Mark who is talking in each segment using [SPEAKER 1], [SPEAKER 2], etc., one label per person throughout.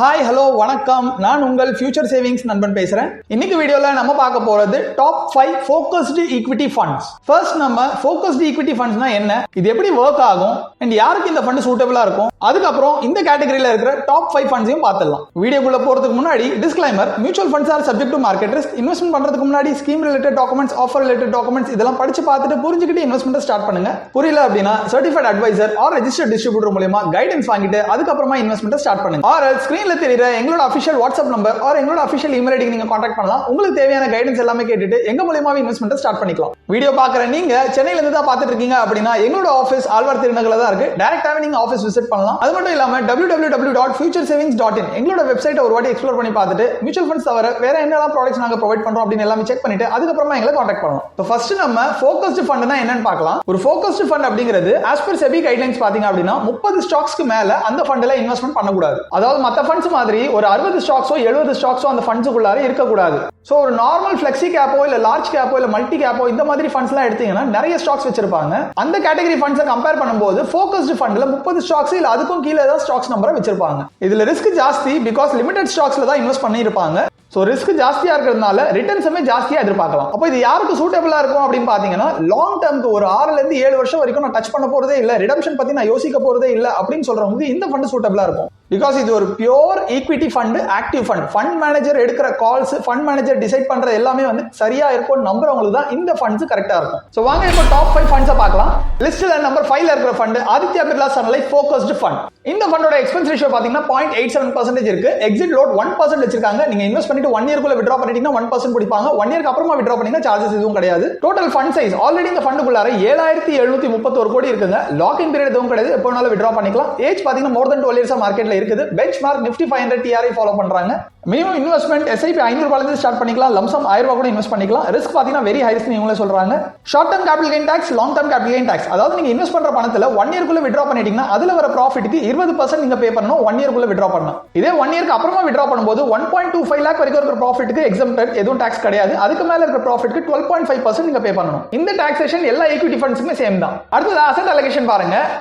[SPEAKER 1] Hi hello வணக்கம், நான் உங்கள் ஃபியூச்சர் சேவிங்ஸ் நண்பன் பேசுறேன். இன்னைக்கு வீடியோல நம்ம பார்க்க போறது top 5 focused equity funds. First நம்ம ஃபோக்கஸ்டு ஈக்விட்டி ஃபண்ட்ஸ்னா என்ன, இது எப்படி ஒர்க் ஆகும் அண்ட் யாருக்கு இந்த ஃபண்ட் சூட்டபிளா இருக்கும், அதுக்கப்புறம் இந்த கேட்டகரியில இருக்கிற டாப் 5 ஃபண்ட்ஸையும் பார்த்துடலாம். வீடியோக்குள்ள போறதுக்கு முன்னாடி disclaimer, mutual funds are subject to market risk. Investment பண்றதுக்கு முன்னாடி scheme related documents, offer related documents இதெல்லாம் படிச்சு பார்த்துட்டு புரிஞ்சுக்கிட்டு இன்வெஸ்ட்மெண்ட் ஸ்டார்ட் பண்ணுங்க. புரியல அப்படின்னா certified advisor or registered distributor மூலமா கைடன்ஸ் வாங்கிட்டு அதுக்கப்புறமா இன்வெஸ்ட்மெண்ட் ஸ்டார்ட் பண்ணுங்க. ஆர் ஸ்கிரீன்ல தெரியுற எங்களோட அபிஷியல் வாட்ஸ்அப் நம்பர் ஆர் எங்களோட அபிஷியல் இமெயில் ஐடிக்கு நீங்க கான்டாக்ட் பண்ணலாம். உங்களுக்கு தேவையான கைடன்ஸ் எல்லாமே கேட்டுட்டு எங்க மூலமாவே இன்வெஸ்ட்மெண்ட் ஸ்டார்ட் பண்ணிக்கலாம். வீடியோ பாக்குற நீங்க சென்னையில இருந்து தான் பார்த்துட்டு இருக்கீங்க அப்படின்னா எங்களோட ஆபீஸ் ஆழ்வார் திருநகர்ல தான் இருக்கு. டைரக்டாவே நீங்க ஆபீஸ் விசிட் பண்ணலாம். அது மட்டும் இல்லாம www.futuresavings.in எங்களோட வெப்சைட்டை ஒரு வாட்டி எக்ஸ்ப்ளோர் பண்ணி பார்த்துட்டு மியூச்சுவல் ஃபண்ட்ஸ் தவிர வேற என்னெல்லாம் ப்ராடக்ட்ஸ் நாங்க ப்ரொவைட் பண்றோம் அப்படின்னு எல்லாமே செக் பண்ணிட்டு அதுக்கப்புறமா எங்களை கான்டாக்ட் பண்ணலாம். இப்போ ஃபர்ஸ்ட் நம்ம ஃபோக்கஸ்டு ஃபண்ட்னா என்னன்னு பார்க்கலாம். ஒரு ஃபோக்கஸ்டு ஃபண்ட் அப்படிங்கிறது ஆஸ் பர் செபி கைட்லைன்ஸ் பாத்தீங்க அப்படின்னா 30 ஸ்டாக்ஸ்க்கு மேல அந்த ஃபண்ட்ல இன்வெஸ்ட்மெண்ட் பண்ணக்கூடாது. அதாவது மத்த ஃபண்ட்ஸ் மாதிரி ஒரு 60 ஸ்டாக்ஸோ 70 ஸ்டாக்ஸோ அந்த ஃபண்ட்ஸுக்குள்ளார இருக்கக்கூடாது. சோ ஒரு நார்மல் ஃபிளெக்ஸி கேப்போ இல்ல லார்ஜ் கேப்போ இல்ல மல்டி கேப்போ இந்த மாதிரி ஃபண்ட்ஸ் எல்லாம் எடுத்தீங்கன்னா நிறைய ஸ்டாக்ஸ் வச்சிருப்பாங்க. அந்த கேட்டகரி ஃபண்ட்ஸை கம்பேர் பண்ணும்போது ஃபோக்கஸ்டு ஃபண்ட்ல 30 ஸ்டாக்ஸ் இல்ல அதுக்கும் கீழே தான் ஸ்டாக்ஸ் நம்பரை வச்சிருப்பாங்க. இதுல ரிஸ்க் ஜாஸ்தி, பிகாஸ் லிமிடெட் ஸ்டாக்ஸ்ல தான் இன்வெஸ்ட் பண்ணிருப்பாங்க. சோ ரிஸ்க் ஜாஸ்தியா இருக்கிறதுனால ரிட்டர்ன்ஸுமே ஜாஸ்தியா எதிர்பார்க்கலாம். அப்போ இது யாருக்கு சூட்டபிளா இருக்கும் அப்படின்னு பாத்தீங்கன்னா, லாங் டர்ம்க்கு ஒரு 6ல இருந்து 7 வருஷம் வரைக்கும் நான் டச் பண்ண போறதே இல்ல, ரிடம்ஷன் பத்தி நான் யோசிக்க போறதே இல்ல அப்படின்னு சொல்றவங்க இந்த ஃபண்ட் சூட்டபிளா இருக்கும். பிகாஸ் இது ஒரு pure equity fund, active fund. Fund manager எடுக்கிற கால்ஸ், ஃபண்ட் மேனேஜர் டிசைட் பண்ற எல்லாமே வந்து சரியா இருக்கும் நம்புறவங்களுக்கு தான் இந்த ஃபண்ட்ஸ் கரெக்டா இருக்கும். சோ வாங்க இப்போ டாப் 5 ஃபண்ட்ஸை பார்க்கலாம். லிஸ்ட்ல நம்பர் 5ல இருக்கிற fund Aditya Birla Sun Life focused fund. இந்த ஃபண்டோட எக்ஸ்பென்ஸ் ரேஷியோ பாத்தீங்கன்னா 0.87% இருக்கு. எக்ஸிட் லோட் 1% வச்சிருக்காங்க. நீங்க இன்வெஸ்ட் பண்ணிட்டு 1 இயர்க்குள்ள வித்ட்ரா பண்ணிட்டீங்கன்னா 1% பிடிப்பாங்க. 1 இயர்க்கு அப்புறமா வித்ட்ரா பண்ணீங்கன்னா சார்ஜஸ் எதுவும் கிடையாது. டோட்டல் ஃபண்ட் சைஸ் ஆல்ரெடி இந்த ஃபண்டுக்குள்ளார 7731 கோடி இருக்குங்க. லாக்கிங் பீரியட் எதுவும் கிடையாது, எப்போ வேணாலும் வித்ட்ரா பண்ணிக்கலாம். ஏஜ் பாத்தீங்கன்னா more than 12 years மார்க்கெட்ல இருக்குது. பெஞ்ச்மார்க் Nifty 500 TRI ஃபாலோ பண்றாங்க. மினிமம் இன்வெஸ்ட்மெண்ட் SIP 500 ரூபாயில இருந்து ஸ்டார்ட் பண்ணிக்கலாம். லம்சம் 1000 ரூபாய் கூட இன்வெஸ்ட் பண்ணிக்கலாம். ரிஸ்க் பாத்தீங்கன்னா வெரி ஹை ரிஸ்க் இவங்களே சொல்றாங்க. Short term capital gain tax, long term capital gain tax. அதாவது நீங்க இன்வெஸ்ட் பண்ற பணத்துல 1 இயர்க்குள்ள வித்ட்ரா பண்ணிட்டீங்கன்னா அதுல வர ப்ராஃபிட்க்கு 20% நீங்க பே பண்ணணும். 1 இயர்க்குள்ள வித்ட்ரா பண்ணணும். இதே 1 இயர்க்கு அப்புறமா வித்ட்ரா பண்ணும்போது 1.25 lakh வரைக்கும் இருக்கிற ப்ராஃபிட்க்கு எக்ஸம்ப்டட், எதுவும் டாக்ஸ் கிடையாது. அதுக்கு மேல இருக்கிற ப்ராஃபிட்க்கு 12.5% நீங்க பே பண்ணணும். இந்த டாக்ஸேஷன் எல்லா ஈக்விட்டி ஃபண்ட்ஸ்க்குமே சேம் தான். அடுத்து அசெட் அலோகேஷன் பாருங்க.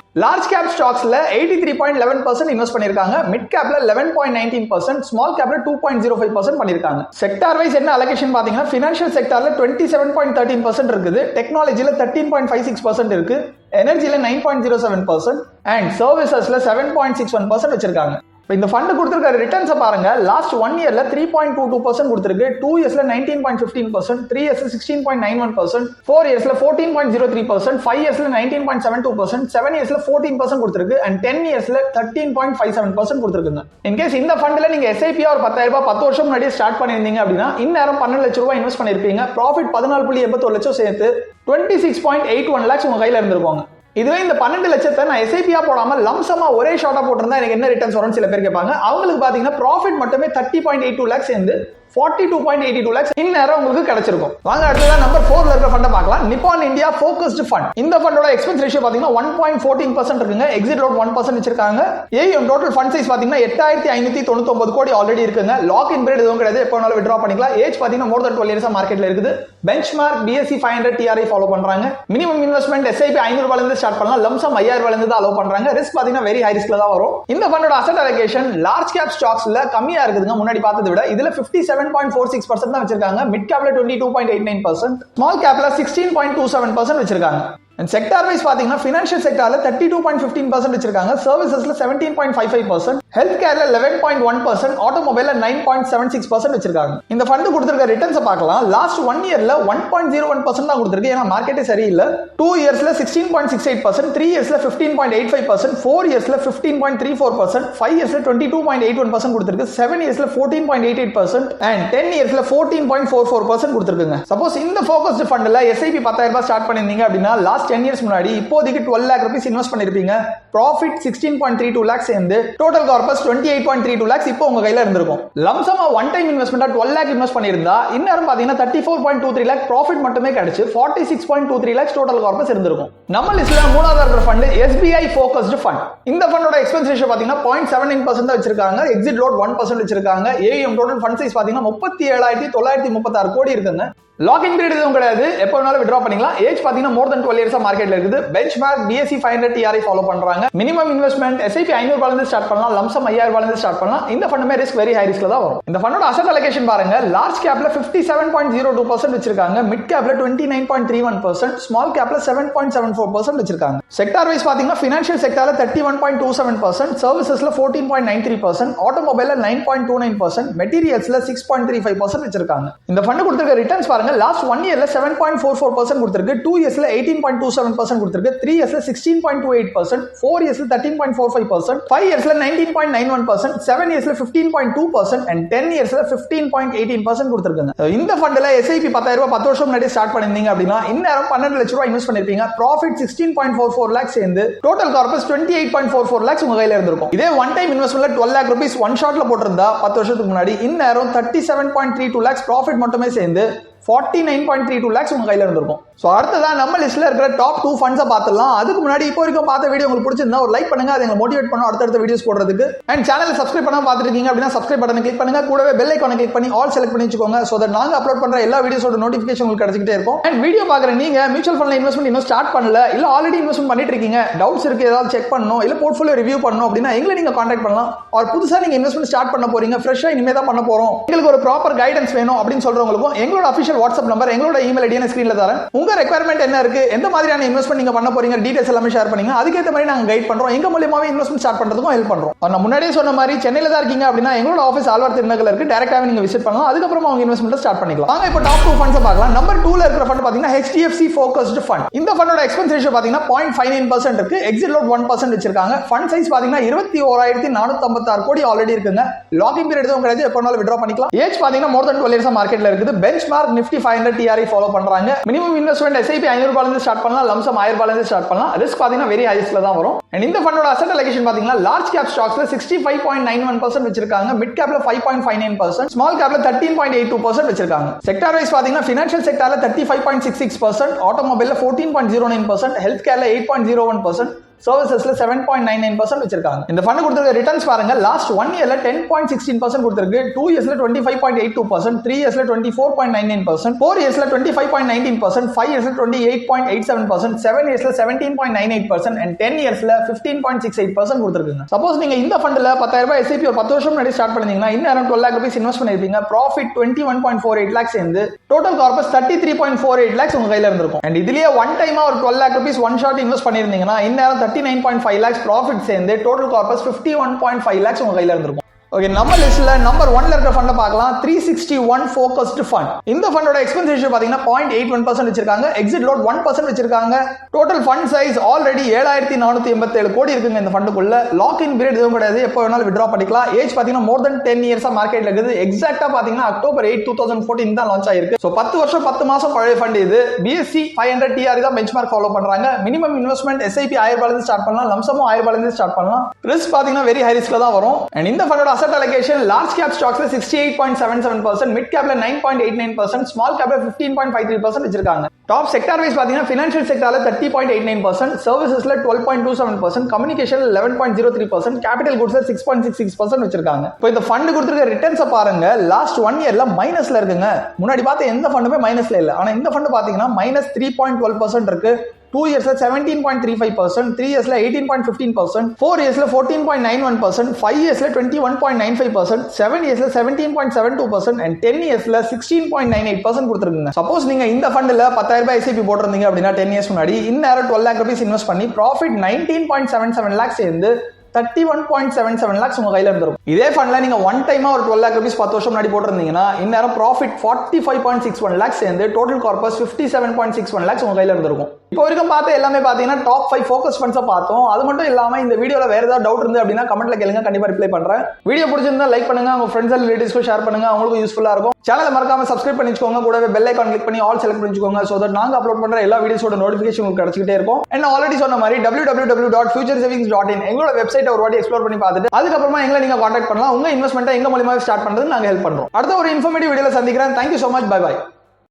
[SPEAKER 1] லார்ஜ் கேப் ஸ்டாக்ஸ்ல 83.11% இன்வெஸ்ட் பண்ணிருக்காங்க. மிட் கேப்ல 11.19%, ஸ்மால் கேப்ல 2.05% பண்ணிருக்காங்க. செக்டார் வைஸ் என்ன அலோகேஷன் பாத்தீங்கன்னா, ஃபினான்ஷியல் செக்டார்ல 27.13% இருக்குது, டெக்னாலஜில 13.56% இருக்கு, எனர்ஜில 9.07% அண்ட் சர்வீசஸ்ல 7.61% வச்சிருக்காங்க. இந்த ஃபண்ட் கொடுத்திருக்க ரிட்டர்ன்ஸ் பாருங்க. லாஸ்ட் 1 இயர்ல 3.22% கொடுத்திருக்கு, 2 இயர்ஸ்ல 19.15%, 3 இயர்ஸ்ல 16.91%, 4 இயர்ஸ்ல 14.03%, 5 இயர்ஸ்ல 19.72%, 7 இயர்ஸ்ல 14% கொடுத்திருக்கு அண்ட் 10 இயர்ஸ்ல 13.57% கொடுத்திருக்குங்க. இன் கேஸ் இந்த ஃபண்ட்ல நீங்க SIP ஒரு 10,000 ரூபாய் 10 வருஷம் முன்னாடி ஸ்டார்ட் பண்ணிருந்தீங்க அப்படின்னா இந்நேரம் 12 லட்சம் ரூபாய் இன்வெஸ்ட் பண்ணிருப்பீங்க. ப்ராஃபிட் 14.81 லட்சம் சேர்த்து 26.81 lakhs உங்க கையில இருந்திருப்பாங்க. இதுவே இந்த 12 லட்சத்தை நான் SIP-யா போடாம லம்சமா ஒரே ஷார்ட்டா போட்டிருந்தா எனக்கு என்ன ரிட்டர்ன்ஸ் வரும்னு சில பேர் கேட்பாங்க. அவங்களுக்கு பாத்தீங்கன்னா ப்ராஃபிட் மட்டுமே 30.82 lakhs சேர்ந்து 42.82 lakhs இந்நேரம் உங்களுக்கு கிடைச்சிருக்கும். வாங்க அடுத்ததா நம்பர் 4ல இருக்கிற ஃபண்டை பார்க்கலாம். நிப்பான் இந்தியா ஃபோக்கஸ்டு ஃபண்ட். இந்த ஃபண்டோட எக்ஸ்பென்ஸ் ரேஷியோ பாத்தீங்கன்னா 1.14% இருக்குங்க. எக்ஸிட் லோட் 1% வச்சிருக்காங்க. AUM டோட்டல் ஃபண்ட் சைஸ் பாத்தீங்கன்னா 8599 கோடி ஆல்ரெடி இருக்குங்க. லாக் இன் பீரியட் எதுவும் கிடையாது, எப்போ வேணாலும் வித்ட்ரா பண்ணிக்கலாம். ஏஜ் பாத்தீங்கன்னா more than 12 years மார்க்கெட்ல இருக்குது. பெஞ்ச்மார்க் BSE 500 TRI ஃபாலோ பண்றாங்க. மினிமம் இன்வெஸ்ட்மெண்ட் SIP 500 ரூபாயில இருந்து ஸ்டார்ட் பண்ணலாம். லம்சம் 5000 ரூபாயில இருந்து அலோவ் பண்றாங்க. ரிஸ்க் பாத்தீங்கன்னா வெரி ஹை ரிஸ்க்ல தான் வரும். இந்த ஃபண்டோட அசெட் அலோகேஷன் லார்ஜ் கேப் ஸ்டாக்ஸ்ல கம்மியா இருக்குதுங்க முன்னாடி பார்த்ததை விட. இதுல 57.46% தான் வச்சிருக்காங்க. மிட் கேப்ல 22.89%, ஸ்மால் கேப்ல 16.27% வச்சிருக்காங்க. And sector wise பாத்தீங்கன்னா financial sectorல 32.15% வச்சிருக்காங்க. Servicesல 17.55%, healthcareல 11.1%, automobileல 9.76% வச்சிருக்காங்க. இந்த ஃபண்ட் கொடுத்திருக்க ரிட்டர்ன்ஸ் பார்க்கலாம். லாஸ்ட் 1 இயர்ல 1.01% தான் கொடுத்திருக்கு. ஏன்னா மார்க்கெட்டே சரியில்லை. 2 இயர்ஸ்ல 16.68%, 3 இயர்ஸ்ல 15.85%, 4 இயர்ஸ்ல 15.34%, 5 இயர்ஸ்ல 22.81% கொடுத்திருக்கு, 7 இயர்ஸ்ல 14.88% and 10 இயர்ஸ்ல 14.44% கொடுத்திருக்குங்க. சப்போஸ் இந்த ஃபோக்கஸ்டு ஃபண்ட்ல SIP 10,000 ரூபாய் ஸ்டார்ட் பண்ணிருந்தீங்க அப்படின்னா லாஸ்ட் 10 years முன்னாடி இப்போதைக்கு 12 lakh rupees இன்வெஸ்ட் பண்ணிருப்பீங்க. ப்ராஃபிட் 16.32 lakhs சேர்ந்து டோட்டல் கார்பஸ் 28.32 lakhs இப்போ உங்க கையில இருந்திருக்கும். லம்சமா ஒன் டைம் இன்வெஸ்ட்மெண்டா 12 lakh இன்வெஸ்ட் பண்ணிருந்தா இந்நேரம் பாத்தீங்கன்னா 34.23 lakh ப்ராஃபிட் மட்டுமே கிடைச்சு 46.23 lakhs டோட்டல் கார்பஸ் இருந்திருக்கும். நம்ம லிஸ்ட்ல மூணாவது இருக்கிற ஃபண்ட் SBI ஃபோக்கஸ்டு ஃபண்ட். இந்த ஃபண்டோட எக்ஸ்பென்ஸ் ரேஷியோ பாத்தீங்கன்னா 0.79% தான் வச்சிருக்காங்க. எக்ஸிட் லோட் 1% வச்சிருக்காங்க. AUM டோட்டல் ஃபண்ட் சைஸ் பாத்தீங்கன்னா 37,936 கோடி இருக்குங்க. லாகின் பீரியட் எதுவும் கிடையாது, எப்போ வேணாலும் வித்ட்ரா பண்ணிக்கலாம். ஏஜ் பாத்தீங்கன்னா more than 12 years மார்க்கெட்ல இருக்குது. பெஞ்ச்மார்க் BSE 500 TRI ஃபாலோ பண்றாங்க. மினிமம் இன்வெஸ்ட்மெண்ட் SIP 500 ரூபாயிலிருந்து ஸ்டார்ட் பண்ணலாம், லம்சம் 5000 ரூபாயிலிருந்து ஸ்டார்ட் பண்ணலாம். இந்த ஃபண்டுமே ரிஸ்க் வெரி ஹை ரிஸ்க்ல தான் வரும். இந்த ஃபண்டோட அசெட் அலோகேஷன் பாருங்க, லார்ஜ் கேப்ல 57.02% வச்சிருக்காங்க, மிட் கேப்ல 29.31%, ஸ்மால் கேப்ல 7.74% வச்சிருக்காங்க. செக்டார் வைஸ் பாத்தீங்கன்னா ஃபினான்ஷியல் செக்டார்ல 31.27%, சர்வீசஸ்ல 14.93%, ஆட்டோமொபைல்ல 9.29%, மெட்டீரியல்ஸ்ல 6.35% வச்சிருக்காங்க. இந்த ஃபண்ட் கொடுத்திருக்க ரிட்டர்ன்ஸ் பாருங்க, லாஸ்ட் 1 இயர்ல 7.44% கொடுத்திருக்கு, 2 இயர்ஸ்ல 18.27% கொடுத்திருக்கு, 3 இயர்ஸ்ல 16.28%, 4 இயர்ஸ்ல 13.45%, 5 இயர்ஸ்ல 19.91%, 7 இயர்ஸ்ல 15.2% and 10 இயர்ஸ்ல 15.18% கொடுத்திருக்காங்க. இந்த ஃபண்ட்ல SIP 10000 ரூபாய் 10 வருஷம் முன்னாடி ஸ்டார்ட் பண்ணிருந்தீங்க அப்படினா இந்நேரம் 12 லட்சம் ரூபாய் இன்வெஸ்ட் பண்ணிருப்பீங்க. ப்ராஃபிட் 16.44 lakhs சேர்ந்து டோட்டல் கார்பஸ் 28.44 lakhs உங்க கையில இருந்திருக்கும். இதே ஒன் டைம் இன்வெஸ்ட்மென்ட்ல 12 lakh rupees ஒன் ஷாட்ல போட்டிருந்தா 10 வருஷத்துக்கு முன்னாடி இந்நேரம் 37.32 lakhs ப்ராஃபிட் மட்டுமே சேர்ந்து 49.32 lakhs உங்க கையில இருந்திருக்கும். சோ அடுத்ததா நம்ம லிஸ்ட்ல இருக்கிற டாப் 2 ஃபண்ட்ஸை பார்த்துடலாம். அதுக்கு முன்னாடி இப்போ வரைக்கும் பார்த்த வீடியோ உங்களுக்கு பிடிச்சிருந்தா ஒரு லைக் பண்ணுங்க, அதை மோட்டிவேட் பண்ணும் அடுத்தடுத்த வீடியோஸ் போடுறதுக்கு. அண்ட் சேனலை சப்ஸ்கிரைப் பண்ணாம பார்த்துட்டு இருக்கீங்க அப்படின்னா சப்ஸ்கிரைப் பட்டனை கிளிக் பண்ணுங்க, கூடவே பெல் ஐகானை கிளிக் பண்ணி ஆல் செலக்ட் பண்ணி வச்சுக்கோங்க. சோ தட் நாங்க அப்லோட் பண்ற எல்லா வீடியோஸோட நோட்டிஃபிகேஷன் உங்களுக்கு கிடைச்சிட்டே இருக்கும். அண்ட் வீடியோ பார்க்குற நீங்க மியூச்சுவல் ஃபண்ட்ல இன்வெஸ்ட்மெண்ட் இன்னும் ஸ்டார்ட் பண்ணல, இல்ல ஆல்ரெடி இன்வெஸ்ட்மெண்ட் பண்ணிட்டு இருக்கீங்க, டவுட்ஸ் இருக்கு, ஏதாவது செக் பண்ணணும், இல்ல போர்ட்ஃபோலியோ ரிவ்யூ பண்ணணும் அப்படின்னா எங்களை நீங்க கான்டாக்ட் பண்ணலாம். ஆர் புதுசா நீங்க இன்வெஸ்ட்மெண்ட் ஸ்டார்ட் பண்ண போறீங்க, ஃப்ரெஷ்ஷா இனிமே தான் பண்ண போறோம், உங்களுக்கு ஒரு ப்ராப்பர் கைடன்ஸ் வேணும் அப்படின்னு சொல்றவங்களுக்கும் எங்களோட அஃபிஷியல் வாட்ஸ்அப் நம்பர், எங்களோட இமெயில் ஐடி ஸ்கிரீன்ல தரேன். உங்க ரெக்யர்மெண்ட் என்ன இருக்கு, எந்த மாதிரியான இன்வெஸ்ட்மெண்ட் நீங்க பண்ண போறீங்க, டீடைல்ஸ் எல்லாமே ஷேர் பண்ணீங்க. அதுக்கேற்ற மாதிரி நாங்க கைட் பண்றோம். எங்க மூலமாவே இன்வெஸ்ட்மெண்ட் ஸ்டார்ட் பண்றதுக்கும் ஹெல்ப் பண்றோம். நான் முன்னாடியே சொன்ன மாதிரி சென்னையில தான் இருக்கீங்க அப்படின்னா எங்களோட ஆஃபீஸ் ஆழ்வார் திருநகர்ல இருக்கு, டைரக்டாவே நீங்க விசிட் பண்ணலாம். அதுக்கப்புறமா உங்க இன்வெஸ்ட்மெண்ட் ஸ்டார்ட் பண்ணிக்கலாம். வாங்க இப்போ டாப் 2 ஃபண்ட்ஸ் பார்க்கலாம். நம்பர் 2ல இருக்கிற ஃபண்ட் பாத்தீங்கன்னா HDFC Focused Fund. இந்த ஃபண்டோட எக்ஸ்பென்ஸ் ரேஷியோ பாத்தீங்கன்னா 0.59% இருக்கு, எக்ஸிட் லோட் 1% வச்சிருக்காங்க. ஃபண்ட் சைஸ் பாத்தீங்கன்னா 21456 கோடி ஆல்ரெடி இருக்குங்க. லாகின் பீரியட் எதுவும் கிடையாது, எப்போ வேணாலும் வித்ட்ரா பண்ணிக்கலாம். ஏஜ் பாத்தீங்கன்னா more than 12 years மார்க்கெட்ல இருக்குது. பெஞ்ச்மார்க் Nifty 500 TRI ஃபாலோ பண்றாங்க. மினிமம் இன்வெஸ்ட்மெண்ட் SIP 500 ரூபாயிலிருந்து ஸ்டார்ட் பண்ணலாம், லம்சம் 1000 ரூபாயிலிருந்து ஸ்டார்ட் பண்ணலாம். ரிஸ்க் பாத்தீங்கன்னா வெரி ஹை ரிஸ்க்ல தான் வரும். அண்ட் இந்த ஃபண்டோட அசெட் அலோகேஷன் பாத்தீங்கன்னா லார்ஜ் கேப் ஸ்டாக்ஸ்ல 65.91% வச்சிருக்காங்க, மிட் கேப்ல 5.59%, ஸ்மால் கேப்ல 13.82% வச்சிருக்காங்க. செக்டார் வைஸ் பாத்தீங்கன்னா ஃபினான்ஷியல் செக்டார்ல 35.66%, ஆட்டோமொபைல்ல 14.09%, ஹெல்த் கேர்ல 8.01%, சர்வீசஸ்ல 7.99% வச்சிருக்காங்க. இந்த ஃபண்ட் கொடுத்திருக்க ரிட்டர்ன்ஸ் பாருங்க, லாஸ்ட் 1 இயர்ல 10.16% கொடுத்திருக்கு, 2 இயர்ஸ்ல 25.82%, 3 இயர்ஸ்ல 24.99%, 4 இயர்ஸ்ல 25.19%, 5 இயர்ஸ்ல 28.87%, 7 இயர்ஸ்ல 17.98% and 10 இயர்ஸ்ல 15.68% கொடுத்திருக்காங்க. சப்போஸ் நீங்க இந்த ஃபண்ட்ல 10000 ரூபாய் SIP ஒரு 10 வருஷம் முன்னாடி ஸ்டார்ட் பண்ணீங்கன்னா இன்னும் 12 lakh rupees இன்வெஸ்ட் பண்ணிருப்பீங்க. ப்ராஃபிட் 21.48 lakhs சேர்ந்து டோட்டல் கார்பஸ் 33.48 lakhs உங்க கையில இருந்திருக்கும். அண்ட் இதுலயே ஒன் டைமா ஒரு 12 lakh rupees one shot invest பண்ணிருந்தீங்கன்னா இன்னும் 39.5 lakhs ப்ராஃபிட் சேர்ந்து டோட்டல் கார்பஸ் 51.5 lakhs உங்க கையில இருந்திருக்கும். ஓகே, நம்ம லிஸ்ட்ல நம்பர் 1ல இருக்கிற ஃபண்ட பார்க்கலாம். 361 Focused Fund. இந்த ஃபண்டோட எக்ஸ்பென்ஸ் ரேஷியோ பாத்தீங்கன்னா 0.81% வச்சிருக்காங்க, எக்ஸிட் லோட் 1% வச்சிருக்காங்க. டோட்டல் ஃபண்ட் சைஸ் ஆல்ரெடி 7487 கோடி இருக்குங்க இந்த ஃபண்டுக்குள்ள. லாக் இன் பீரியட் எதுவும் கிடையாது, எப்போ வேணாலும் வித்ட்ரா பண்ணிக்கலாம். ஏஜ் பாத்தீங்கன்னா more than 10 years மார்க்கெட்ல இருக்குது. எக்ஸாக்ட்டா பாத்தீங்கன்னா அக்டோபர் 8, 2014 தான் லான்ச் ஆயிருக்கு. சோ 10 வருஷம் 10 மாசம் பழைய ஃபண்ட் இது. BSE 500 TRI தான் பெஞ்ச்மார்க் ஃபாலோ பண்றாங்க. மினிமம் இன்வெஸ்ட்மெண்ட் SIP 1000 ரூபாயிலிருந்து ஸ்டார்ட் பண்ணலாம், லம்சமும் 1000 ரூபாயிலிருந்து ஸ்டார்ட் பண்ணலாம். ரிஸ்க் பாத்தீங்கன்னா வெரி ஹை ரிஸ்க்ல தான் வரும். அண்ட் இந்த ஃபண்டோட அசெட் அலோகேஷன் லார்ஜ் கேப் ஸ்டாக்ஸ்ல 68.77%, மிட் கேப்ல 9.89%, ஸ்மால் கேப்ல 15.53% வச்சிருக்காங்க. டாப் செக்டார் வைஸ் பாத்தீங்கன்னா ஃபினான்ஷியல் செக்டார்ல 30.89%, சர்வீசஸ்ல 12.27%, கம்யூனிகேஷன்ல 11.03%, கேபிட்டல் குட்ஸ்ல 6.66% வச்சிருக்காங்க. இப்போ இந்த ஃபண்ட் கொடுத்திருக்க ரிட்டர்ன்ஸ் பாருங்க, லாஸ்ட் 1 இயர்ல மைனஸ்ல இருக்குங்க. முன்னாடி பார்த்த எந்த ஃபண்டுமே மைனஸ்ல இல்ல, ஆனா இந்த ஃபண்ட் பாத்தீங்கன்னா -3.12% இருக்கு. 2 இயர்ஸ்ல 17.35%, 3 இயர்ஸ்ல 18.15%, 4 இயர்ஸ்ல 14.91%, 5 இயர்ஸ்ல 21.95%, 7 இயர்ஸ்ல 17.72% and 10 இயர்ஸ்ல 16.98% கொடுத்திருக்குங்க. சப்போஸ் நீங்க இந்த ஃபண்ட்ல 10000 ரூபாய் SIP போட்டிருந்தீங்க அப்படின்னா 10 இயர்ஸ் முன்னாடி இன்னும் 12 lakh rupees இன்வெஸ்ட் பண்ணி ப்ராஃபிட் 19.77 lakhs சேர்ந்து 31.77 lakhs உங்க கையில இருந்திருக்கும். இதே ஃபண்ட்ல நீங்க ஒன் டைமா ஒரு 12 lakh rupees 10 வருஷம் முன்னாடி போட்டிருந்தீங்கன்னா இன்னும் ப்ராஃபிட் 45.61 lakhs சேர்ந்து டோட்டல் கார்பஸ் 57.61 lakhs உங்க கையில இருந்திருக்கும். இப்போ வரைக்கும் பார்த்த எல்லாமே பாத்தீங்கன்னா டாப் 5 ஃபோக்கஸ் ஃபண்ட்ஸை பார்த்தோம். அது மட்டும் இல்லாம இந்த வீடியோல வேற ஏதாவது டவுட் இருந்து அப்படின்னா கமெண்ட்ல கேளுங்க, கண்டிப்பா ரிப்ளை பண்றேன். வீடியோ பிடிச்சிருந்தா லைக் பண்ணுங்க, உங்க ஃப்ரெண்ட்ஸ் அண்ட் ரிலேட்டிவ்ஸ்க்கு ஷேர் பண்ணுங்க, அவங்களுக்கும் யூஸ்ஃபுல்லா இருக்கும். சேனலை மறக்காம சப்ஸ்கிரைப் பண்ணிக்கோங்க, கூடவே பெல் ஐகான் கிளிக் பண்ணி ஆல் செலக்ட் பண்ணிக்கோங்க. சோ தட் நாங்க அப்லோட் பண்ற எல்லா வீடியோஸோட நோட்டிஃபிகேஷன் உங்களுக்கு கிடைச்சிட்டே இருக்கும். என்ன ஆல்ரெடி சொன்ன மாதிரி www.futuresavings.in எங்களோட வெப்சைட்டை ஒரு வாட்டி எக்ஸ்ப்ளோர் பண்ணி பார்த்துட்டு அதுக்கப்புறமா எங்களை நீங்க கான்டாக்ட் பண்ணலாம். உங்க இன்வெஸ்ட்மெண்ட்டை எங்க மூலமா ஸ்டார்ட் பண்றது நாங்க ஹெல்ப் பண்றோம். அடுத்த ஒரு இன்ஃபர்மேட்டிவ் வீடியோல சந்திக்கிறேன். Thank you so much, bye by.